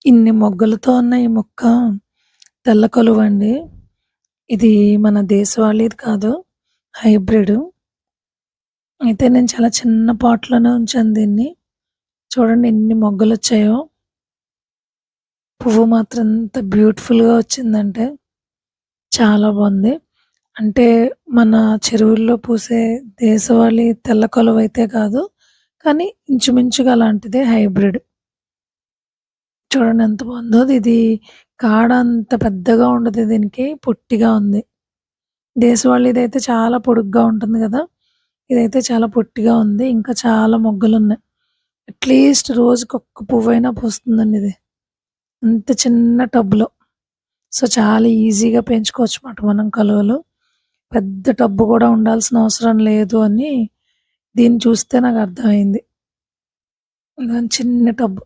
ఇన్ని మొగ్గలతో ఉన్న ఈ మొక్క తెల్ల కలువండి. ఇది మన దేశవాళీది కాదు. హైబ్రిడ్. అయితే నేను చాలా చిన్న పాట్‌లోనే ఉంచాను దీన్ని. చూడండి ఎన్ని మొగ్గలొచ్చాయో. పువ్వు మాత్రం ఎంత బ్యూటిఫుల్‌గా వచ్చిందంటే చాలా బావుంది. అంటే మన చెరువుల్లో పూసే దేశవాళీ తెల్ల కలువైతే కాదు. కానీ ఇంచుమించుగా అలాంటిదే హైబ్రిడ్. చూడండి ఎంత బావుందో. ఇది కాడ అంత పెద్దగా ఉండదు దీనికి. పొట్టిగా ఉంది. దేశవాళీదైతే చాలా పొడుగ్గా ఉంటుంది గదా! ఇదైతే చాలా పొట్టిగా ఉంది. ఇంకా చాలా మొగ్గలున్నాయి. అట్‌లీస్ట్ రోజుకొక్క పువ్వైనా పూస్తుందండి ఇది. ఇంత చిన్న టబ్‌లో. సో, చాలా ఈజీగా పెంచుకోవచ్చమాట మనం కలువలు. పెద్ద టబ్బు గూడా ఉండాల్సిన అవసరం లేదు అని దీన్ని చూస్తే నాకర్థమైంది. ఇదిగోండి చిన్న టబ్బు.